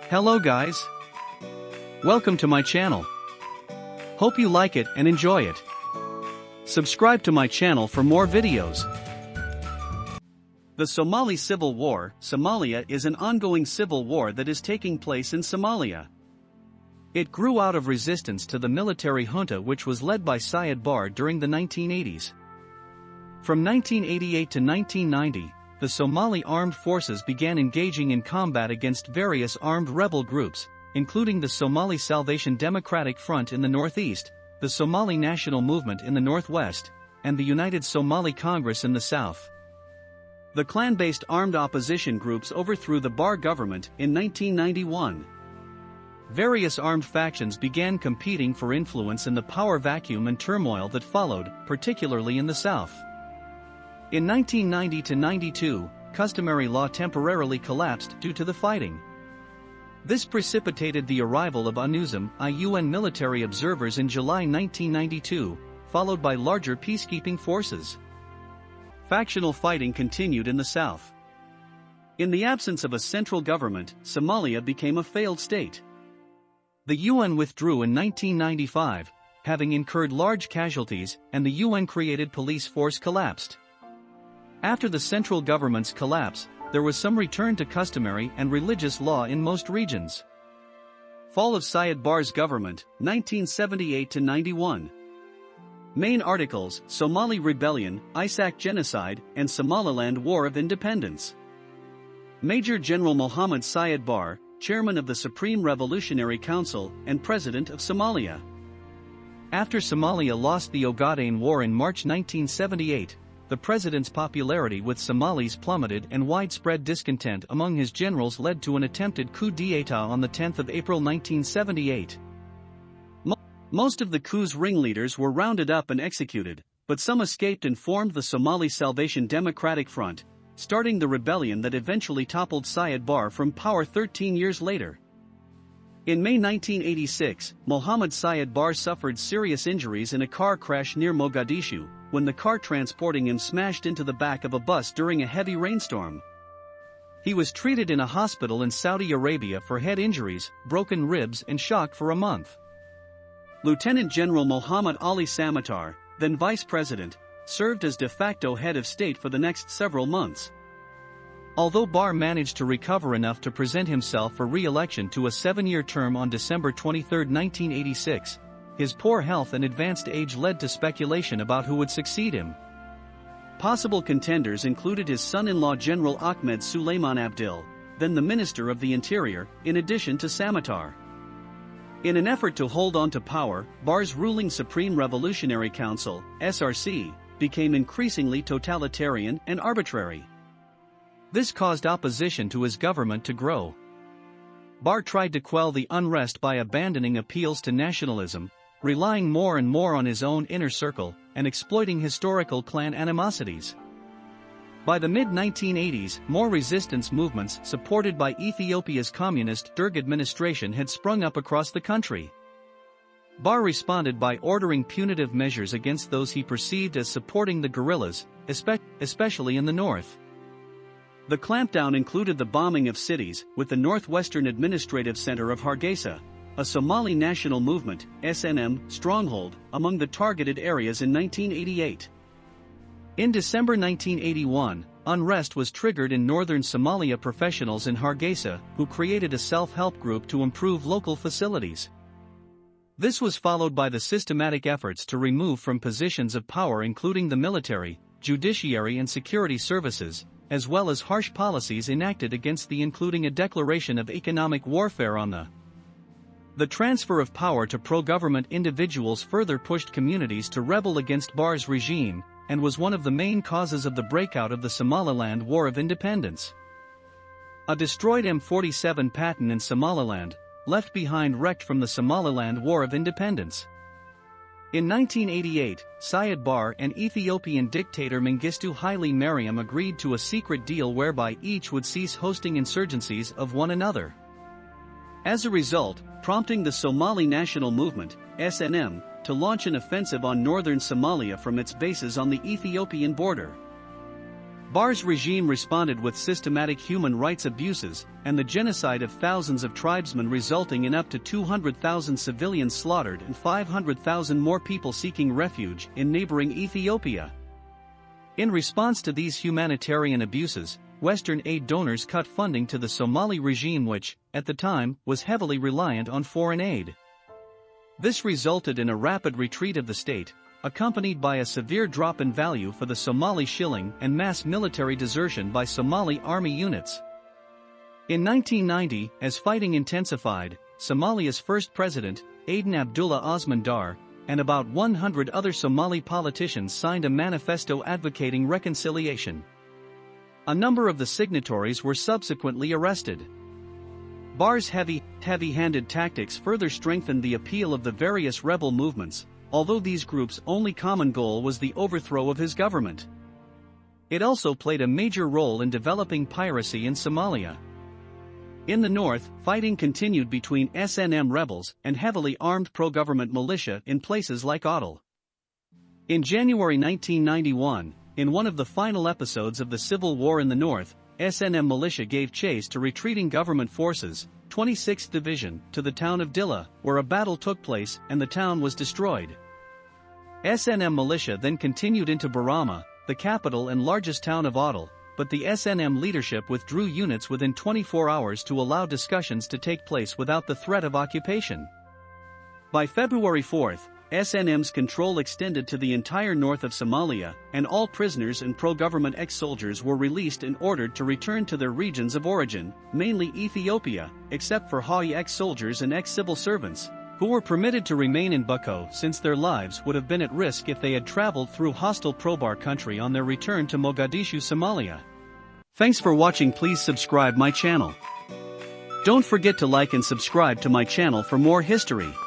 Hello guys. Welcome to my channel. Hope you like it and enjoy it. Subscribe to my channel for more videos. The Somali Civil War, Somalia, is an ongoing civil war that is taking place in Somalia. It grew out of resistance to the military junta which was led by Siad Barre during the 1980s. From 1988 to 1990, the Somali armed forces began engaging in combat against various armed rebel groups, including the Somali Salvation Democratic Front in the northeast, the Somali National Movement in the northwest, and the United Somali Congress in the south. The clan-based armed opposition groups overthrew the Barre government in 1991. Various armed factions began competing for influence in the power vacuum and turmoil that followed, particularly in the south. In 1990 to 92, customary law temporarily collapsed due to the fighting. This precipitated the arrival of UNUSM, UN military observers in July 1992, followed by larger peacekeeping forces. Factional fighting continued in the south. In the absence of a central government, Somalia became a failed state. The UN withdrew in 1995, having incurred large casualties, and the UN-created police force collapsed. After the central government's collapse, there was some return to customary and religious law in most regions. Fall of Siad Barre's government, 1978 to 91. Main articles: Somali Rebellion, Isaaq Genocide, and Somaliland War of Independence. Major General Mohammed Siad Barre, Chairman of the Supreme Revolutionary Council and President of Somalia. After Somalia lost the Ogaden War in March 1978, the president's popularity with Somalis plummeted and widespread discontent among his generals led to an attempted coup d'état on the 10th of April 1978. Most of the coup's ringleaders were rounded up and executed, but some escaped and formed the Somali Salvation Democratic Front, starting the rebellion that eventually toppled Siad Barre from power 13 years later. In May 1986, Mohammed Siad Barre suffered serious injuries in a car crash near Mogadishu, when the car transporting him smashed into the back of a bus during a heavy rainstorm. He was treated in a hospital in Saudi Arabia for head injuries, broken ribs and shock for a month. Lieutenant General Mohammed Ali Samatar, then vice president, served as de facto head of state for the next several months. Although Barre managed to recover enough to present himself for re-election to a 7-year term on December 23, 1986, his poor health and advanced age led to speculation about who would succeed him. Possible contenders included his son-in-law General Ahmed Suleiman Abdil, then the Minister of the Interior, in addition to Samatar. In an effort to hold on to power, Barre's ruling Supreme Revolutionary Council, SRC, became increasingly totalitarian and arbitrary. This caused opposition to his government to grow. Barre tried to quell the unrest by abandoning appeals to nationalism, relying more and more on his own inner circle, and exploiting historical clan animosities. By the mid-1980s, more resistance movements supported by Ethiopia's communist Derg administration had sprung up across the country. Barre responded by ordering punitive measures against those he perceived as supporting the guerrillas, especially in the north. The clampdown included the bombing of cities, with the Northwestern Administrative Center of Hargeisa, a Somali National Movement (SNM) stronghold, among the targeted areas in 1988. In December 1981, unrest was triggered in northern Somalia. Professionals in Hargeisa, who created a self-help group to improve local facilities. This was followed by the systematic efforts to remove from positions of power including the military, judiciary and security services, as well as harsh policies enacted against the including a declaration of economic warfare on the transfer of power to pro-government individuals further pushed communities to rebel against Barre's regime, and was one of the main causes of the breakout of the Somaliland War of Independence. A destroyed M47 Patton in Somaliland, left behind wrecked from the Somaliland War of Independence. In 1988, Siad Barre and Ethiopian dictator Mengistu Haile Mariam agreed to a secret deal whereby each would cease hosting insurgencies of one another. As a result, prompting the Somali National Movement, SNM, to launch an offensive on northern Somalia from its bases on the Ethiopian border. Barre's regime responded with systematic human rights abuses and the genocide of thousands of tribesmen, resulting in up to 200,000 civilians slaughtered and 500,000 more people seeking refuge in neighboring Ethiopia. In response to these humanitarian abuses, Western aid donors cut funding to the Somali regime, which, at the time, was heavily reliant on foreign aid. This resulted in a rapid retreat of the state, accompanied by a severe drop in value for the Somali shilling and mass military desertion by Somali army units. In 1990, as fighting intensified, Somalia's first president, Aden Abdullah Osman Dar, and about 100 other Somali politicians signed a manifesto advocating reconciliation. A number of the signatories were subsequently arrested. Barre's heavy-handed tactics further strengthened the appeal of the various rebel movements, although these groups' only common goal was the overthrow of his government. It also played a major role in developing piracy in Somalia. In the north, fighting continued between SNM rebels and heavily armed pro-government militia in places like Adel. In January 1991, in one of the final episodes of the civil war in the north, SNM militia gave chase to retreating government forces, 26th Division, to the town of Dilla, where a battle took place and the town was destroyed. SNM militia then continued into Barama, the capital and largest town of Adel, but the SNM leadership withdrew units within 24 hours to allow discussions to take place without the threat of occupation. By February 4, SNM's control extended to the entire north of Somalia, and all prisoners and pro-government ex-soldiers were released and ordered to return to their regions of origin, mainly Ethiopia, except for Hawi ex-soldiers and ex-civil servants, who were permitted to remain in Bako since their lives would have been at risk if they had traveled through hostile pro-Bar country on their return to Mogadishu, Somalia. Thanks for watching. Please subscribe my channel. Don't forget to like and subscribe to my channel for more history.